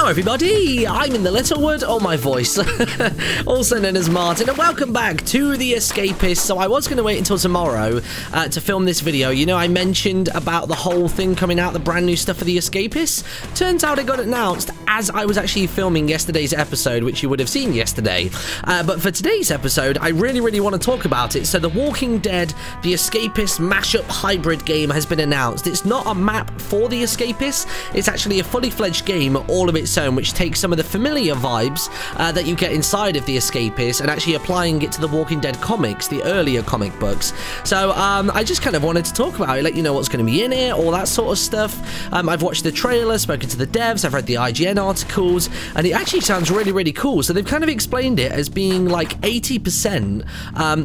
Hello everybody, I'm InTheLittleWood, or my voice, also known as Martin, and welcome back to The Escapists. So I was going to wait until tomorrow to film this video. You know, I mentioned about the whole thing coming out, the brand new stuff for The Escapists. Turns out it got announced as I was actually filming yesterday's episode, which you would have seen yesterday. But for today's episode, I really want to talk about it. So The Walking Dead, The Escapists mashup hybrid game has been announced. It's not a map for The Escapists, it's actually a fully fledged game all of its own, which takes some of the familiar vibes that you get inside of The Escapists and actually applying it to the Walking Dead comics, the earlier comic books. So I just kind of wanted to talk about it, let you know what's going to be in it, all that sort of stuff. I've watched the trailer, spoken to the devs, I've read the IGN articles, and it actually sounds really cool. So they've kind of explained it as being like 80%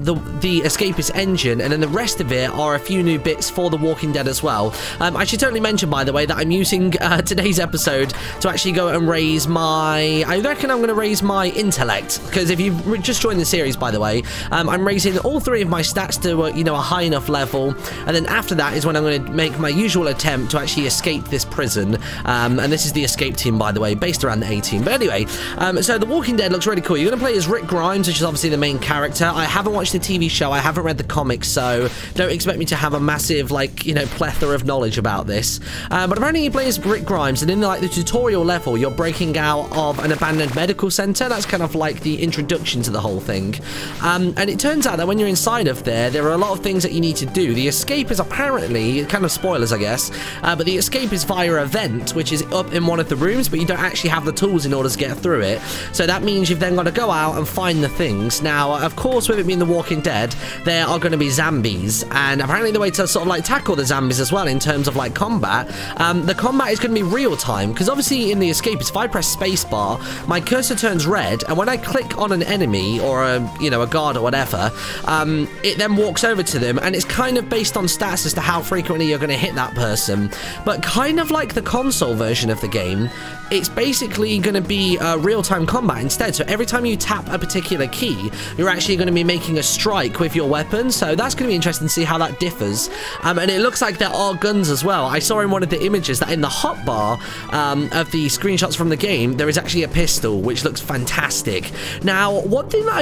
the Escapist engine, and then the rest of it are a few new bits for The Walking Dead as well. I should totally mention, by the way, that I'm using today's episode to actually go and raise my, I reckon I'm going to raise my intellect, because if you've just joined the series, by the way, I'm raising all three of my stats to, you know, a high enough level, and then after that is when I'm going to make my usual attempt to actually escape this prison, and this is the escape team, by the way, based around the 18. But anyway, so The Walking Dead looks really cool. You're going to play as Rick Grimes, which is obviously the main character. I haven't watched the TV show, I haven't read the comics, so don't expect me to have a massive, like, you know, plethora of knowledge about this. But apparently you play as Rick Grimes, and in like the tutorial level, you're breaking out of an abandoned medical center. That's kind of like the introduction to the whole thing. And it turns out that when you're inside of there are a lot of things that you need to do. The escape is apparently, kind of spoilers I guess, but the escape is via a vent, which is up in one of the rooms, but you don't actually have the tools in order to get through it. So that means you've then got to go out and find the things. Now, of course, with it being The Walking Dead, there are going to be zambies, and apparently the way to sort of like tackle the zambies as well in terms of like combat, the combat is going to be real time, because obviously in the escape, if I press spacebar, my cursor turns red, and when I click on an enemy or a, you know, a guard or whatever, it then walks over to them, and it's kind of based on stats as to how frequently you're going to hit that person. But kind of like the console version of the game, it's basically going to be real-time combat instead. So every time you tap a particular key, you're actually going to be making a strike with your weapon. So that's going to be interesting to see how that differs. And it looks like there are guns as well. I saw in one of the images that in the hotbar of the screenshots from the game, there is actually a pistol, which looks fantastic. Now, one thing that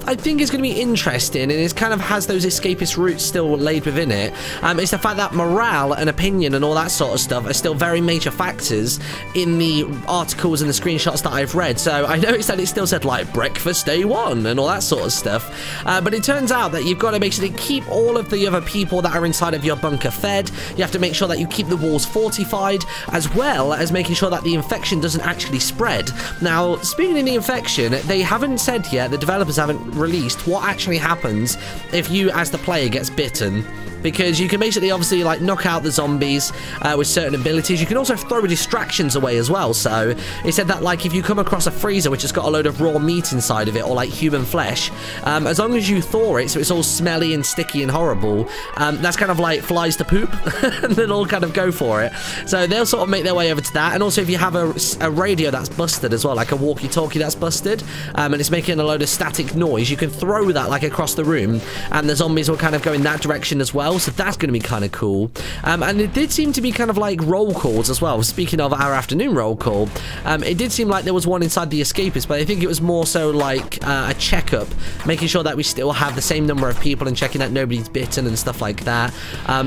I think is going to be interesting, and it kind of has those escapist roots still laid within it, is the fact that morale and opinion and all that sort of stuff are still very major factors in the articles and the screenshots that I've read. So I noticed that it still said like breakfast day one and all that sort of stuff, but it turns out that you've got to basically keep all of the other people that are inside of your bunker fed. You have to make sure that you keep the walls fortified, as well as making sure that the infection doesn't actually spread. Now, speaking of the infection, they haven't said yet, the developers haven't released what actually happens if you as the player gets bitten, because you can basically obviously like knock out the zombies with certain abilities. You can also throw distractions away as well. So it said that like if you come across a freezer which has got a load of raw meat inside of it, or like human flesh, as long as you thaw it so it's all smelly and sticky and horrible, that's kind of like flies to poop and they'll all kind of go for it. So they'll sort of make their way over to that. And also if you have a radio that's busted as well, like a walkie-talkie that's busted, and it's making a load of static noise, you can throw that like across the room and the zombies will kind of go in that direction as well. So that's going to be kind of cool. And it did seem to be kind of like roll calls as well. Speaking of our afternoon roll call, it did seem like there was one inside the Escapists, but I think it was more so like a checkup, making sure that we still have the same number of people and checking that nobody's bitten and stuff like that.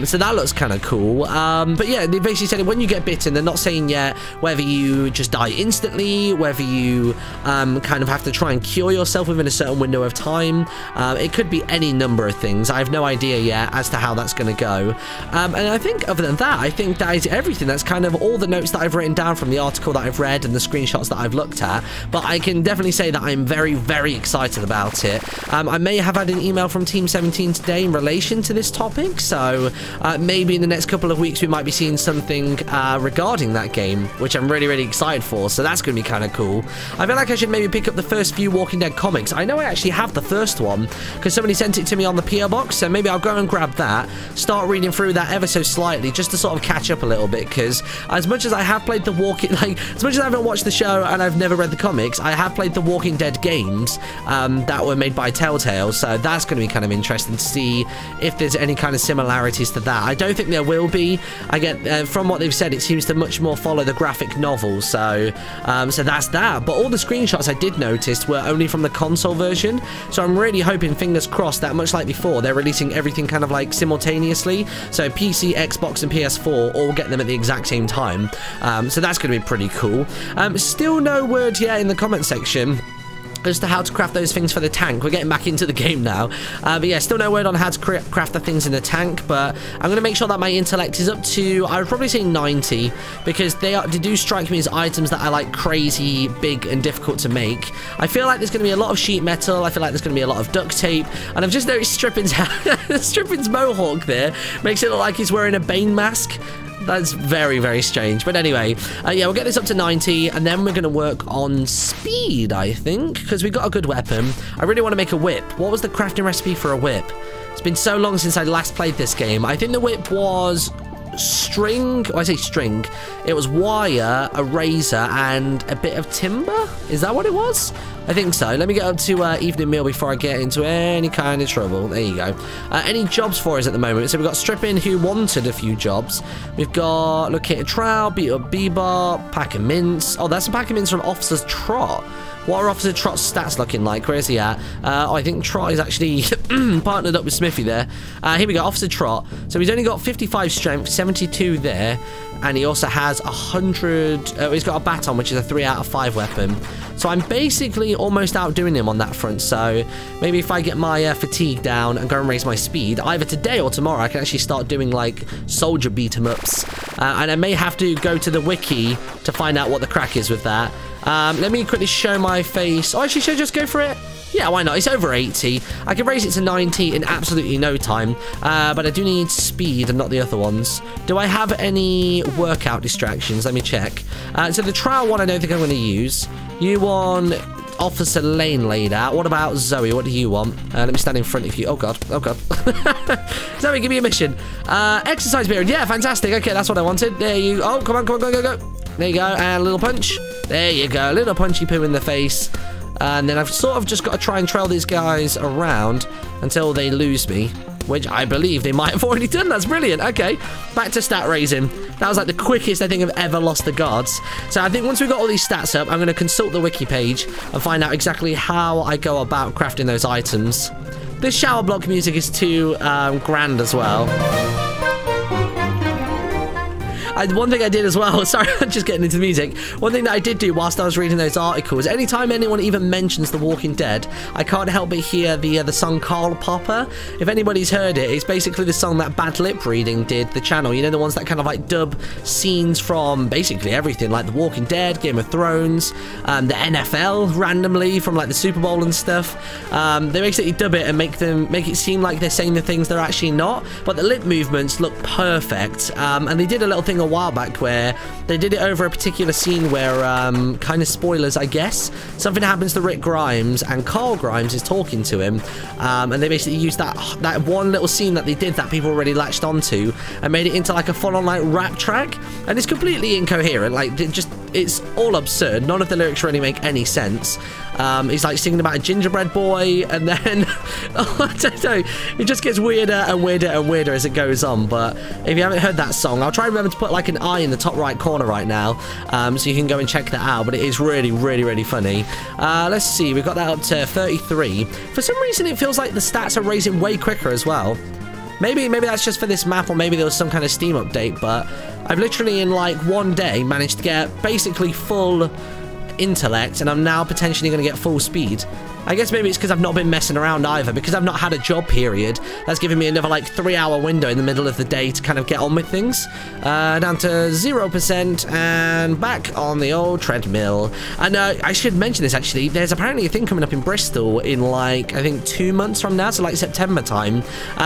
So that looks kind of cool. But yeah, they basically said when you get bitten, they're not saying yet whether you just die instantly, whether you kind of have to try and cure yourself within a certain window of time. It could be any number of things. I have no idea yet as to how that's going to go. And I think other than that, I think that is everything. That's kind of all the notes that I've written down from the article that I've read and the screenshots that I've looked at. But I can definitely say that I'm very excited about it. I may have had an email from Team 17 today in relation to this topic, so maybe in the next couple of weeks we might be seeing something regarding that game, which I'm really excited for. So that's going to be kind of cool. I feel like I should maybe pick up the first few Walking Dead comics. I know I actually have the first one because somebody sent it to me on the PO box, so maybe I'll go and grab that. that, start reading through that ever so slightly, just to sort of catch up a little bit, because as much as I have played as much as I haven't watched the show and I've never read the comics, I have played the Walking Dead games that were made by Telltale, so that's going to be kind of interesting to see if there's any kind of similarities to that. I don't think there will be. I get from what they've said, it seems to much more follow the graphic novel, so that's that. But all the screenshots I did notice were only from the console version, so I'm really hoping, fingers crossed, that much like before, they're releasing everything kind of like simultaneously, so PC, Xbox and PS4 all get them at the exact same time, so that's going to be pretty cool. Still no word yet in the comment section as to how to craft those things for the tank. We're getting back into the game now. But yeah, still no word on how to craft the things in the tank, but I'm going to make sure that my intellect is up to, I would probably say 90, because they do strike me as items that are like crazy, big, and difficult to make. I feel like there's going to be a lot of sheet metal, I feel like there's going to be a lot of duct tape, and I've just noticed Strippin's mohawk there makes it look like he's wearing a Bane mask. That's very, very strange. But anyway, yeah, we'll get this up to 90, and then we're going to work on speed, I think, because we've got a good weapon. I really want to make a whip. What was the crafting recipe for a whip? It's been so long since I last played this game. I think the whip was string. Oh, I say string. It was wire, a razor, and a bit of timber. Is that what it was? I think so. Let me get up to evening meal before I get into any kind of trouble. There you go. Any jobs for us at the moment? So we've got Strippin, who wanted a few jobs. We've got Located Trout, Beat Up Bebop, Pack of Mints. Oh, that's a Pack of Mints from Officer's Trot. What are Officer Trot's stats looking like? Where is he at? I think Trot is actually partnered up with Smithy there. Here we go, Officer Trot. So he's only got 55 strength, 72 there, and he also has 100... he's got a baton, which is a 3 out of 5 weapon. So I'm basically almost outdoing him on that front, so maybe if I get my fatigue down and go and raise my speed, either today or tomorrow, I can actually start doing, like, soldier beat-em-ups. And I may have to go to the wiki to find out what the crack is with that. Let me quickly show my face. Oh, actually, should I just go for it? Yeah, why not? It's over 80. I can raise it to 90 in absolutely no time. But I do need speed and not the other ones. Do I have any workout distractions? Let me check. So the trial one I don't think I'm going to use. You want Officer Lane laid out. What about Zoe? What do you want? Let me stand in front of you. Oh, God. Oh, God. Zoe, give me a mission. Exercise period. Yeah, fantastic. Okay, that's what I wanted. There you go. Oh, come on, come on, go, go, go. There you go. And a little punch. There you go. A little punchy poo in the face. And then I've sort of just got to try and trail these guys around until they lose me, which I believe they might have already done. That's brilliant. Okay, back to stat raising. That was like the quickest I think I've ever lost the guards. So I think once we've got all these stats up, I'm going to consult the wiki page and find out exactly how I go about crafting those items. This shower block music is too grand as well. One thing I did as well, sorry, I'm just getting into the music. One thing that I did do whilst I was reading those articles, anytime anyone even mentions The Walking Dead, I can't help but hear the song Karl Popper. If anybody's heard it, it's basically the song that Bad Lip Reading did, the channel. You know, the ones that kind of like dub scenes from basically everything, like The Walking Dead, Game of Thrones, the NFL randomly from like the Super Bowl and stuff. They basically dub it and make it seem like they're saying the things they're actually not, but the lip movements look perfect. And they did a little thing a while back where they did it over a particular scene where, kind of spoilers, I guess, something happens to Rick Grimes and Carl Grimes is talking to him, and they basically used that one little scene that they did that people already latched onto and made it into like a full-on like rap track, and it's completely incoherent. Like, it's all absurd. None of the lyrics really make any sense. He's like singing about a gingerbread boy, and then I don't know, it just gets weirder and weirder and weirder as it goes on. But if you haven't heard that song, I'll try and remember to put like an eye in the top right corner right now, so you can go and check that out. But it is really, really, really funny. Let's see, we've got that up to 33. For some reason, it feels like the stats are raising way quicker as well. Maybe that's just for this map, or maybe there was some kind of Steam update, but I've literally in like one day managed to get basically full intellect, and I'm now potentially going to get full speed. I guess maybe it's because I've not been messing around either, because I've not had a job period. That's given me another like 3-hour window in the middle of the day to kind of get on with things. Down to 0% and back on the old treadmill. And I should mention this actually, there's apparently a thing coming up in Bristol in like, I think 2 months from now, so like September time,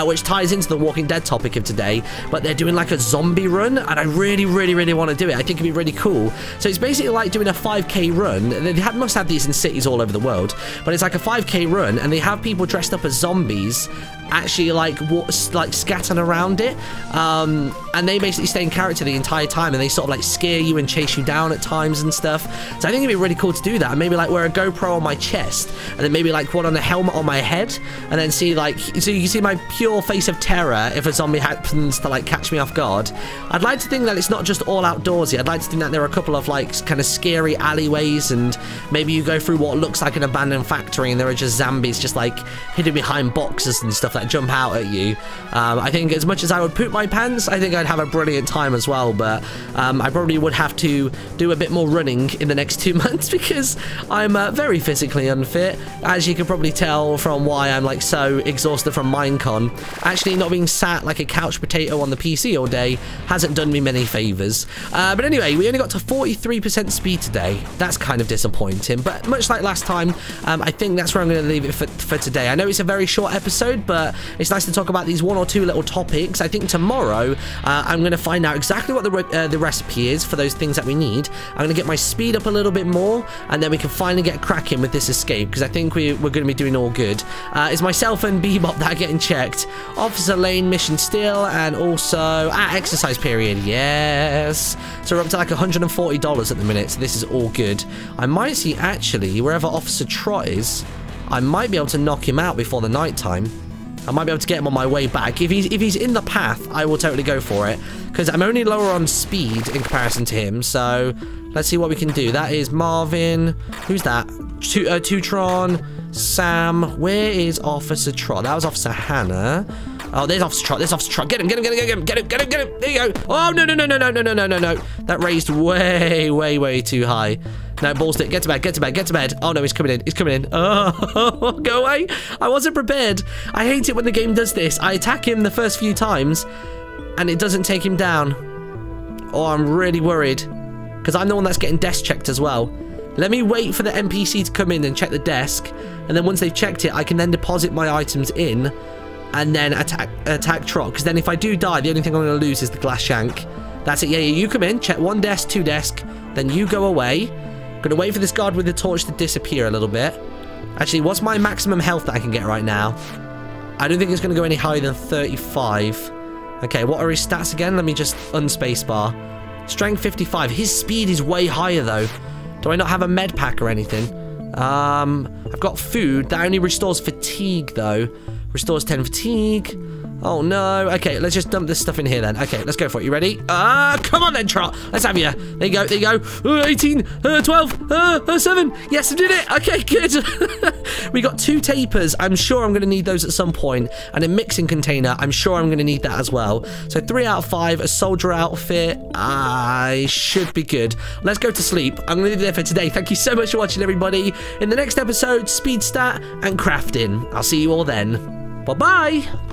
which ties into the Walking Dead topic of today, but they're doing like a zombie run, and I really, really, really want to do it. I think it'd be really cool. So it's basically like doing a 5k run. They must have these in cities all over the world, but it's like like a 5K run, and they have people dressed up as zombies actually like scattering around it, and they basically stay in character the entire time, and they sort of like scare you and chase you down at times and stuff. So I think it'd be really cool to do that, and maybe like wear a GoPro on my chest, and then maybe like one on a helmet on my head, and then see like, so you can see my pure face of terror if a zombie happens to like catch me off guard. I'd like to think that it's not just all outdoorsy. I'd like to think that there are a couple of like kind of scary alleyways, and maybe you go through what looks like an abandoned factory, and there are just zombies just like hidden behind boxes and stuff that jump out at you. I think as much as I would poop my pants, I think I'd have a brilliant time as well, but I probably would have to do a bit more running in the next 2 months because I'm very physically unfit, as you can probably tell from why I'm like so exhausted from Minecon. Actually not being sat like a couch potato on the PC all day hasn't done me many favors. But anyway, we only got to 43% speed today. That's kind of disappointing, but much like last time, I think that's where I'm going to leave it for today. I know it's a very short episode, but it's nice to talk about these 1 or 2 little topics. I think tomorrow I'm going to find out exactly what the recipe is for those things that we need. I'm going to get my speed up a little bit more, and then we can finally get cracking with this escape, because I think we're going to be doing all good. It's myself and Bebop that are getting checked. Officer Lane mission still, and also exercise period, yes. So we're up to like $140 at the minute, so this is all good. I might see actually wherever Officer Trot is, I might be able to knock him out before the night time. I might be able to get him on my way back. If he's in the path, I will totally go for it, because I'm only lower on speed in comparison to him. So let's see what we can do. That is Marvin. Who's that? Tutron, Sam. Where is Officer Trot? That was Officer Hannah. Oh, there's Officer Trot. There's Officer Trot. Get him. There you go. Oh, no. That raised way too high. No, ball stick. Get to bed. Oh, no, he's coming in. Oh, go away. I wasn't prepared. I hate it when the game does this. I attack him the first few times, and it doesn't take him down. Oh, I'm really worried, because I'm the one that's getting desk checked as well. Let me wait for the NPC to come in and check the desk, and then once they've checked it, I can then deposit my items in, and then attack Trot, because then if I do die, the only thing I'm going to lose is the glass shank. That's it. Yeah, you come in, check 1 desk, 2 desk, then you go away. Gonna wait for this guard with the torch to disappear a little bit. Actually, what's my maximum health that I can get right now? I don't think it's gonna go any higher than 35. Okay, what are his stats again? Let me just unspace bar. Strength 55. His speed is way higher though. Do I not have a med pack or anything? I've got food. That only restores fatigue though. Restores 10 fatigue. Oh no. Okay, let's just dump this stuff in here then. Okay, let's go for it. You ready? Come on then, Trot. Let's have you. There you go. 18, 12, 7. Yes, I did it. Okay, good. We got 2 tapers. I'm sure I'm going to need those at some point. And a mixing container. I'm sure I'm going to need that as well. So 3 out of 5. A soldier outfit. I should be good. Let's go to sleep. I'm going to leave it there for today. Thank you so much for watching, everybody. In the next episode, speed stat and crafting. I'll see you all then. Bye-bye.